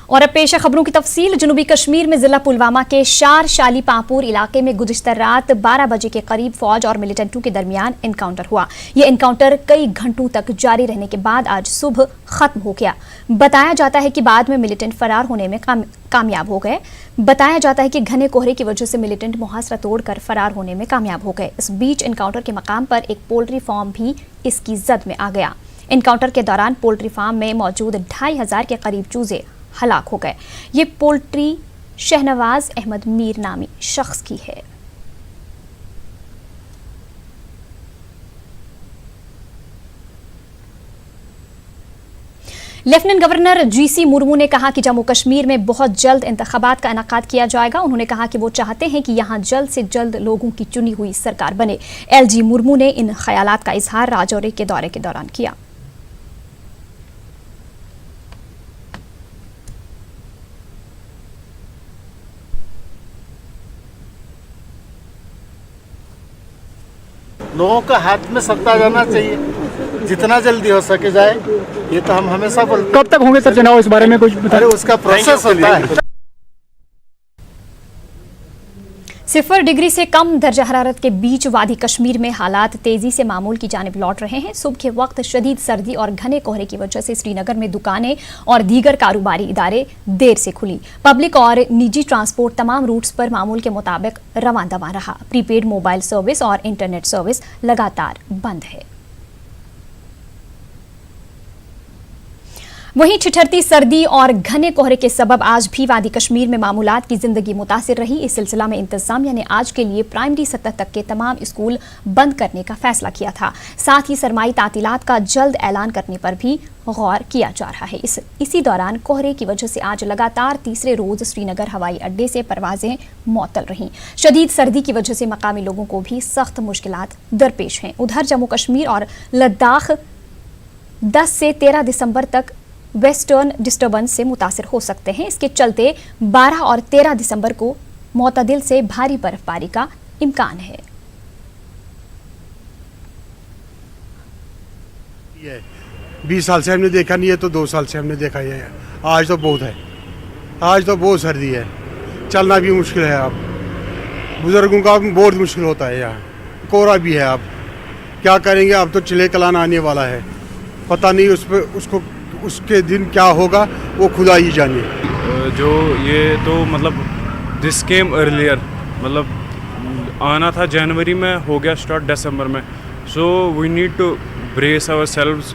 और अब पेश है खबरों की तफसील। जनूबी कश्मीर में जिला पुलवामा के शार शाली पापुर इलाके में गुज़िश्ता रात 12 बजे के करीब फौज और मिलिटेंटों के दरमियान एनकाउंटर हुआ। यह एनकाउंटर कई घंटों तक जारी रहने के बाद आज सुबह खत्म हो गया। बताया जाता है कि बाद में मिलिटेंट फरार होने में कामयाब हो गए। बताया जाता है कि घने कोहरे की वजह से मिलिटेंट मुहासरा तोड़कर फरार होने में कामयाब हो गए। इस बीच एनकाउंटर के मकाम पर एक पोल्ट्री फार्म भी इसकी जद में आ गया। एनकाउंटर के दौरान पोल्ट्री फार्म में मौजूद 2500 के करीब चूजे हलाक हो गए। ये पोल्ट्री शहनवाज अहमद मीर नामी शख्स की है। लेफ्टिनेंट गवर्नर जीसी मुर्मू ने कहा कि जम्मू कश्मीर में बहुत जल्द इंतखाबात का इनेकाद किया जाएगा। उन्होंने कहा कि वो चाहते हैं कि यहां जल्द से जल्द लोगों की चुनी हुई सरकार बने। एलजी मुर्मू ने इन ख्यालात का इजहार राजौरी के दौरे के दौरान किया। लोगों का हाथ में सत्ता जाना चाहिए, जितना जल्दी हो सके जाए। ये तो हम हमेशा बोलते। कब तक होंगे सर चुनाव, इस बारे में कुछ बताएं? उसका प्रोसेस होता है। 0 डिग्री से कम दर्जा हरारत के बीच वादी कश्मीर में हालात तेजी से मामूल की जानिब लौट रहे हैं। सुबह के वक्त शदीद सर्दी और घने कोहरे की वजह से श्रीनगर में दुकानें और दीगर कारोबारी इदारे देर से खुली। पब्लिक और निजी ट्रांसपोर्ट तमाम रूट्स पर मामूल के मुताबिक रवां दवा रहा। प्रीपेड मोबाइल सर्विस और इंटरनेट सर्विस लगातार बंद है। वहीं ठिठुरती सर्दी और घने कोहरे के सबब आज भी वादी कश्मीर में मामूलात की जिंदगी मुतासिर रही। इस सिलसिला में इंतजामिया ने आज के लिए प्राइमरी सतह तक के तमाम स्कूल बंद करने का फैसला किया था। साथ ही सरमाई तातीलात का जल्द ऐलान करने पर भी गौर किया जा रहा है। इसी दौरान कोहरे की वजह से आज लगातार तीसरे रोज श्रीनगर हवाई अड्डे से परवाजें मुअत्तल रहीं। शदीद सर्दी की वजह से मकामी लोगों को भी सख्त मुश्किलात दरपेश हैं। उधर जम्मू कश्मीर और लद्दाख 10 से 13 दिसंबर तक वेस्टर्न डिस्टर्बेंस से मुतासिर हो सकते हैं। इसके चलते 12 और 13 दिसंबर को मोतदिल से भारी बर्फबारी का इम्कान है। 20 साल से हमने देखा नहीं है, तो 2 साल से हमने देखा ही है। आज तो बहुत है, आज तो बहुत सर्दी है, चलना भी मुश्किल है। अब बुजुर्गों का बहुत मुश्किल होता है। यहाँ कोहरा भी है। अब क्या करेंगे? अब तो चिले कलान आने वाला है, पता नहीं उसके दिन क्या होगा, वो खुदा ही जाने। जो ये तो मतलब दिस केम अर्लियर, मतलब आना था जनवरी में, हो गया स्टार्ट दिसंबर में। So we need to brace ourselves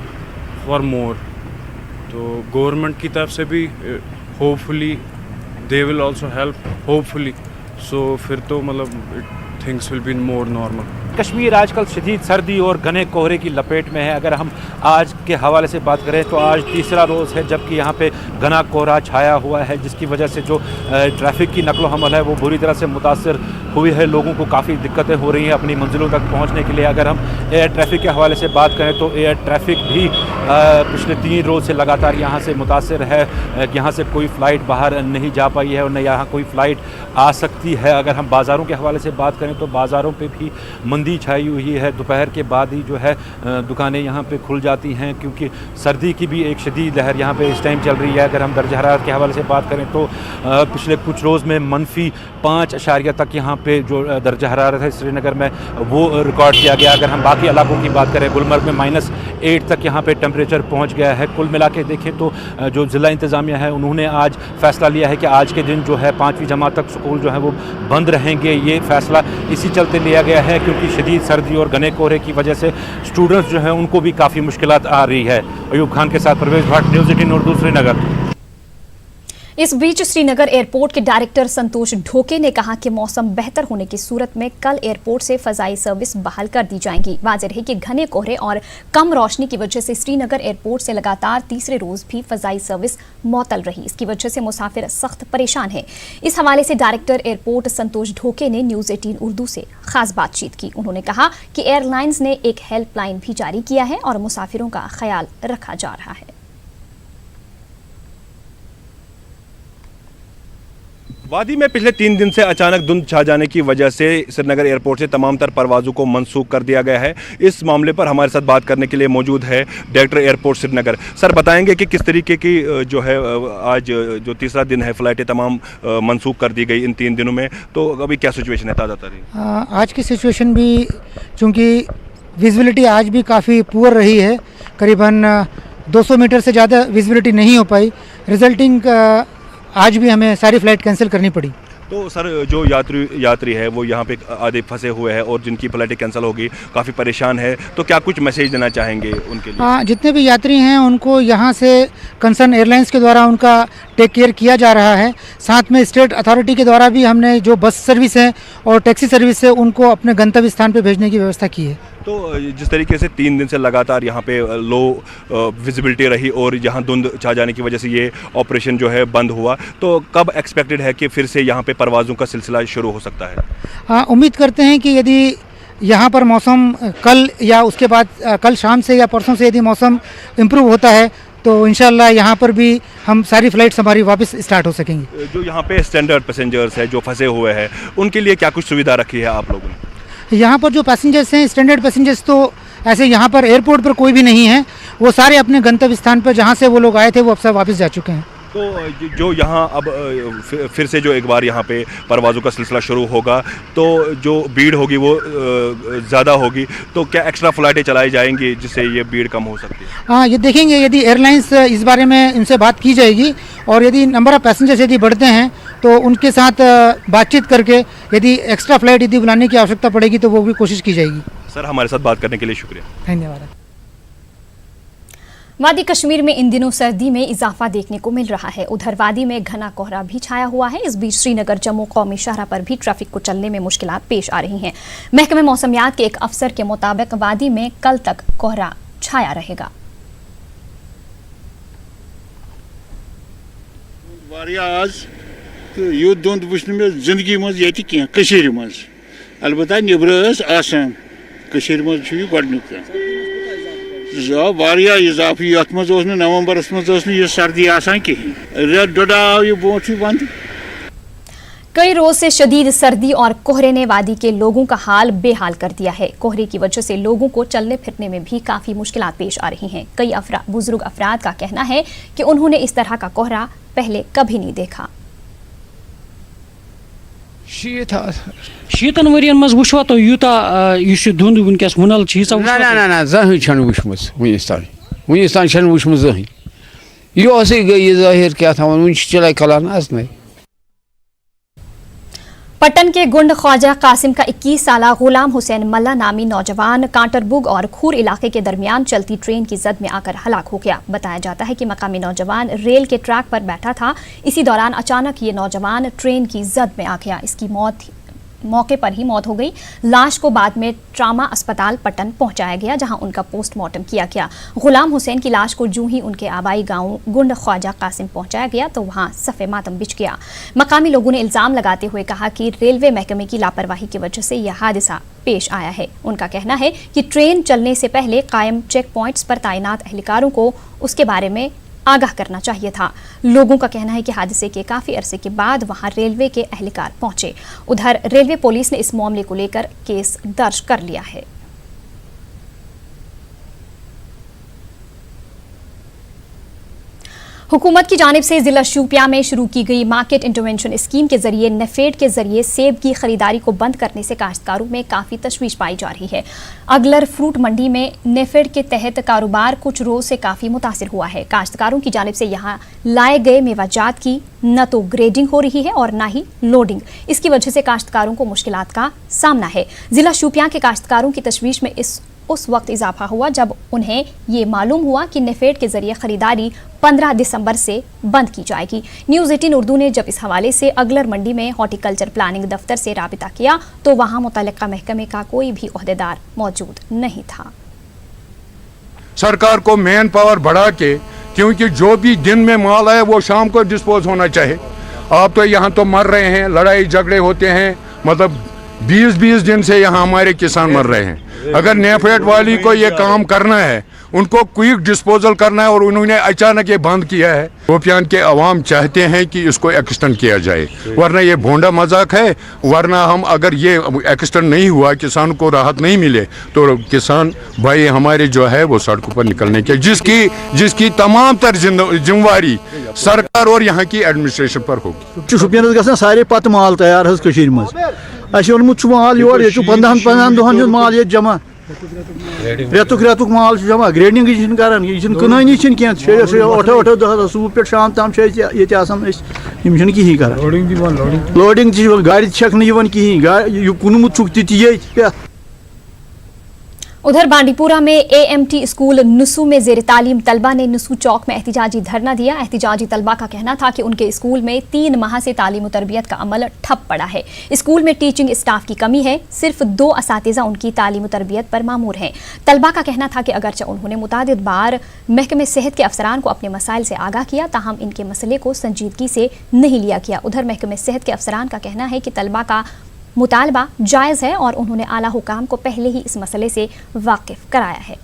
for more. तो गवर्नमेंट की तरफ से भी hopefully they will also help, hopefully. So फिर तो मतलब things will be more normal. Kashmir आजकल शदीद सर्दी और घने कोहरे की लपेट में है। अगर हम आज के हवाले से बात करें तो आज तीसरा रोज़ है जबकि यहाँ पे घना कोहरा छाया हुआ है, जिसकी वजह से जो ट्रैफिक की नकलो हमल है वो बुरी तरह से मुतासर हुई है। लोगों को काफ़ी दिक्कतें हो रही हैं अपनी मंजिलों तक पहुँचने के लिए। अगर हम एयर ट्रैफिक के हवाले से बात करें तो एयर ट्रैफिक भी पिछले 3 रोज़ से लगातार यहाँ से मुतासर है। यहाँ से कोई फ़्लाइट बाहर नहीं जा पाई है और न यहाँ कोई फ़्लाइट आ सकती है। अगर हम बाज़ारों के हवाले से बात करें तो बाज़ारों पे भी मंदी छाई हुई है। दोपहर के बाद ही जो है दुकानें यहाँ पे खुल जाती हैं, क्योंकि सर्दी की भी एक शदीद लहर यहाँ पे इस टाइम चल रही है। अगर हम दर्जा हरारत के हवाले से बात करें तो पिछले कुछ रोज़ में -5 तक यहाँ पे जो दर्जा हरारत है श्रीनगर में वो रिकॉर्ड किया गया। अगर हम बाकी इलाकों की बात करें, गुलमर्ग में -8 तक यहाँ पे टेम्परेचर पहुँच गया है। कुल मिला के देखें तो जो ज़िला इंतज़ामिया है उन्होंने आज फ़ैसला लिया है कि आज के दिन जो है 5वीं जमात तक स्कूल जो है वो बंद रहेंगे। ये फ़ैसला इसी चलते लिया गया है क्योंकि शदीद सर्दी और घने कोहरे की वजह से स्टूडेंट्स जो हैं उनको भी काफ़ी मुश्किलात आ रही है। अयूब खान के साथ परवेज भट्ट, न्यूज़ 18 उर्दू, श्रीनगर। इस बीच श्रीनगर एयरपोर्ट के डायरेक्टर संतोष ढोके ने कहा कि मौसम बेहतर होने की सूरत में कल एयरपोर्ट से फ़ज़ाई सर्विस बहाल कर दी जाएंगी। वाज़ेह है कि घने कोहरे और कम रोशनी की वजह से श्रीनगर एयरपोर्ट से लगातार तीसरे रोज़ भी फ़ज़ाई सर्विस मुअत्तल रही। इसकी वजह से मुसाफिर सख्त परेशान हैं। इस हवाले से डायरेक्टर एयरपोर्ट संतोष ढोके ने न्यूज़ 18 उर्दू से खास बातचीत की। उन्होंने कहा कि एयरलाइंस ने एक हेल्पलाइन भी जारी किया है और मुसाफिरों का ख्याल रखा जा रहा है। वादी में पिछले 3 दिन से अचानक धुंध छा जाने की वजह से श्रीनगर एयरपोर्ट से तमाम तर परवाज़ों को मनसूख कर दिया गया है। इस मामले पर हमारे साथ बात करने के लिए मौजूद है डायरेक्टर एयरपोर्ट श्रीनगर। सर, बताएंगे कि किस तरीके की जो है आज जो तीसरा दिन है फ्लाइटें तमाम मनसूख कर दी गई इन 3 दिनों में, तो अभी क्या सिचुएशन है ताज़ा तरीन? आज की सिचुएशन भी चूँकि विजिबिलिटी आज भी काफ़ी पुअर रही है, करीबन 200 मीटर से ज़्यादा विजिबिलिटी नहीं हो पाई, रिजल्टिंग आज भी हमें सारी फ़्लाइट कैंसिल करनी पड़ी। तो सर, जो यात्री है वो यहाँ पे आधे फंसे हुए हैं और जिनकी फ्लाइटें कैंसिल होगी काफ़ी परेशान है, तो क्या कुछ मैसेज देना चाहेंगे उनके लिए? हाँ, जितने भी यात्री हैं उनको यहाँ से कंसर्न एयरलाइंस के द्वारा उनका टेक केयर किया जा रहा है। साथ में स्टेट अथॉरिटी के द्वारा भी हमने जो बस सर्विस है और टैक्सी सर्विस है उनको अपने गंतव्य स्थान पर भेजने की व्यवस्था की है। तो जिस तरीके से 3 दिन से लगातार यहाँ पे लो विजिबिलिटी रही और यहाँ धुंध छा जाने की वजह से ये ऑपरेशन जो है बंद हुआ, तो कब एक्सपेक्टेड है कि फिर से यहाँ पे परवाज़ों का सिलसिला शुरू हो सकता है? हाँ, उम्मीद करते हैं कि यदि यहाँ पर मौसम कल या उसके बाद कल शाम से या परसों से यदि मौसम इम्प्रूव होता है तो इंशाल्लाह यहाँ पर भी हम सारी फ़्लाइट्स हमारी वापस स्टार्ट हो सकेंगी। जो यहाँ पे स्टैंडर्ड पैसेंजर्स है जो फंसे हुए हैं उनके लिए क्या कुछ सुविधा रखी है आप लोगों ने? यहाँ पर जो पैसेंजर्स हैं, स्टैंडर्ड पैसेंजर्स, तो ऐसे यहाँ पर एयरपोर्ट पर कोई भी नहीं है, वो सारे अपने गंतव्य स्थान पर जहाँ से वो लोग आए थे वो अब सब वापस जा चुके हैं। तो जो यहाँ अब फिर से जो एक बार यहाँ पे परवाज़ों का सिलसिला शुरू होगा तो जो भीड़ होगी वो ज़्यादा होगी, तो क्या एक्स्ट्रा फ्लाइटें चलाई जाएंगी जिससे ये भीड़ कम हो सकती है? हाँ, ये देखेंगे, यदि एयरलाइंस इस बारे में इनसे बात की जाएगी और यदि नंबर ऑफ़ पैसेंजर्स यदि बढ़ते हैं तो उनके साथ बातचीत करके यदि एक्स्ट्रा फ्लाइट यदि बुलाने की आवश्यकता पड़ेगी तो वो भी कोशिश की जाएगी। सर, हमारे साथ बात करने के लिए शुक्रिया। धन्यवाद। वादी कश्मीर में इन दिनों सर्दी में इजाफा देखने को मिल रहा है। उधर वादी में घना कोहरा भी छाया हुआ है। इस बीच श्रीनगर जम्मू कौमी शाहराह पर भी ट्रैफिक को चलने में मुश्किलात पेश आ रही हैं। महकमे मौसमियात के एक अफसर के मुताबिक वादी में कल तक कोहरा छाया रहेगा। आज युद्ध धुंध वुचन मे जिंदगी मज ये कशीर मज, अलबत्ता निबर आसान कशीर मज गोडनुक वारिया इजाफी यथ मज नवंबरस मज यह सर्दी आसान कहीं, रेत डोडा आव यह बोट बंद। कई रोज से शदीद सर्दी और कोहरे ने वादी के लोगों का हाल बेहाल कर दिया है। कोहरे की वजह से लोगों को चलने फिरने में भी काफी मुश्किलात पेश आ रही हैं। कई बुजुर्ग अफराद का कहना है कि उन्होंने इस तरह का कोहरा पहले कभी नहीं देखा। शीतन वरियन मज वुचवा तो यूता धुंध वनकस वनल ना जहन छन वुचमस वुनिस्तान छन वुचमस जहन यो गई जाहिर क्या था वन चलाय कलान आज। पट्टन के गुंड ख्वाजा कासिम का 21 साला गुलाम हुसैन मल्ला नामी नौजवान कांटरबुग और खूर इलाके के दरमियान चलती ट्रेन की जद में आकर हलाक हो गया। बताया जाता है कि मकामी नौजवान रेल के ट्रैक पर बैठा था। इसी दौरान अचानक ये नौजवान ट्रेन की जद में आ गया। इसकी मौके पर ही मौत हो गई। लाश को बाद में ट्रामा अस्पताल पट्टन पहुंचाया गया, जहां उनका पोस्टमार्टम किया गया। गुलाम हुसैन की लाश को यूं ही उनके आबाई गांव गुंड ख्वाजा कासिम पहुंचाया गया तो वहां सफ़े मातम बिछ गया। मकामी लोगों ने इल्जाम लगाते हुए कहा कि रेलवे महकमे की लापरवाही की वजह से यह हादसा पेश आया है। उनका कहना है कि ट्रेन चलने से पहले कायम चेक पॉइंट्स पर तैनात एहलकारों को उसके बारे में आगाह करना चाहिए था। लोगों का कहना है कि हादसे के काफी अरसे के बाद वहां रेलवे के एहलकार पहुंचे। उधर रेलवे पुलिस ने इस मामले को लेकर केस दर्ज कर लिया है। हुकूमत की जानिब से जिला शोपियां में शुरू की गई मार्केट इंटरवेंशन स्कीम के जरिए नेफेड के जरिए सेब की खरीदारी को बंद करने से काश्तकारों में काफ़ी तशवीश पाई जा रही है। अगलर फ्रूट मंडी में नेफेड के तहत कारोबार कुछ रोज से काफ़ी मुतासिर हुआ है। काश्तकारों की जानिब से यहाँ लाए गए मेवाजात की न तो ग्रेडिंग हो रही है और न ही लोडिंग। इसकी वजह से काश्तकारों को मुश्किलात का सामना है। जिला शोपियां के काश्तकारों की तशवीश में उस वक्त इजाफा हुआ जब उन्हें ये मालूम हुआ कि नेफेड के जरिए खरीदारी 15 दिसंबर से बंद की जाएगी। न्यूज़ 18 उर्दू ने जब इस हवाले से अगलर मंडी में हॉर्टिकल्चर प्लानिंग दफ्तर से राबिता किया तो वहां मुतल्लिका महकमे का कोई भी ओहदेदार मौजूद नहीं था। सरकार को मैन पावर बढ़ा के, क्योंकि जो भी दिन में माल है वो शाम को डिस्पोज होना चाहिए। आप तो यहाँ तो मर रहे हैं, लड़ाई झगड़े होते हैं, मतलब 20-20 दिन से यहाँ हमारे किसान मर रहे हैं। अगर नेफेड वाली को ये काम करना है उनको क्विक डिस्पोजल करना है और उन्होंने अचानक ये बंद किया है। शोपियान के अवाम चाहते हैं कि इसको एक्सटेंड किया जाए, वरना ये भोंडा मजाक है। वरना हम अगर ये एक्सटेंड नहीं हुआ, किसान को राहत नहीं मिले, तो किसान भाई हमारे जो है वो सड़कों पर निकलने के जिसकी तमाम तर जिम्मेवारी सरकार और यहाँ की एडमिनिस्ट्रेशन पर होगी। शुपियन गसन सारे पत माल तैयार हज कशीर मज ओनमुत माल योर ये 15 दोहन माल ये जमा रेतुक माल जमा ग्रेडिंग करान ये कनानी कह 8 दह सूब पे शाम ताम ये कहीं करान लोडिंग गाड़ी छकन कहीं कुनमुत ये। उधर बांडीपुरा में AMT स्कूल नुसू में जेर तालीम तलबा ने नुसू चौक में एहतिजाजी धरना दिया। एहतिजाजी तलबा का कहना था कि उनके स्कूल में 3 माह से तालीम और तरबियत का अमल ठप पड़ा है। स्कूल में टीचिंग स्टाफ की कमी है, सिर्फ 2 असातिज़ा उनकी तालीम और तरबियत पर मामूर हैं। तलबा का कहना था कि अगरचे उन्होंने मुतादिद बार महकमे सेहत के अफसरान को अपने मसाइल से आगाह किया, ताहम इनके मसले को संजीदगी से नहीं लिया गया। उधर महकमे सेहत के अफसरान का कहना है कि तलबा का मुतालबा जायज़ है और उन्होंने आला हुकाम को पहले ही इस मसले से वाकिफ कराया है।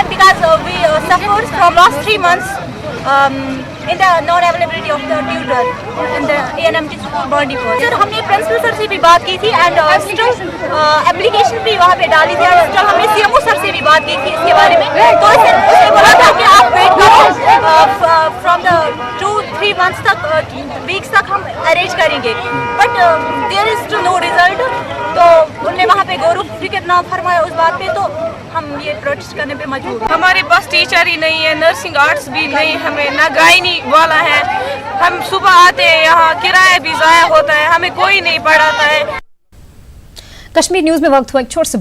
Because we suffered from last 3 months in the non-availability of the tutor in the AMT school Bandipur. Sir हमने प्रिंसिपल सर से भी बात की थी एंड स्टिल एप्लीकेशन भी वहाँ पे डाली थी और स्टिल हमने CMO सर से भी बात की थी इसके बारे में। तो उसने बोला था कि आप वेट करो फ्रॉम द 2-3 मंथ्स तक वीक्स तक हम अरेंज करेंगे, but there is still no result. तो उन्होंने वहाँ पे गौर फिक्र ना फरमाया उस बात पे, तो हम ये प्रोटेस्ट करने पे मजबूर। हमारे पास टीचर ही नहीं है, नर्सिंग आर्ट्स भी नहीं, हमें ना गायनी वाला है। हम सुबह आते हैं यहाँ किराया भी ज़ाया होता है, हमें कोई नहीं पढ़ाता है। कश्मीर न्यूज़ में वक्त हुआ एक छोटे से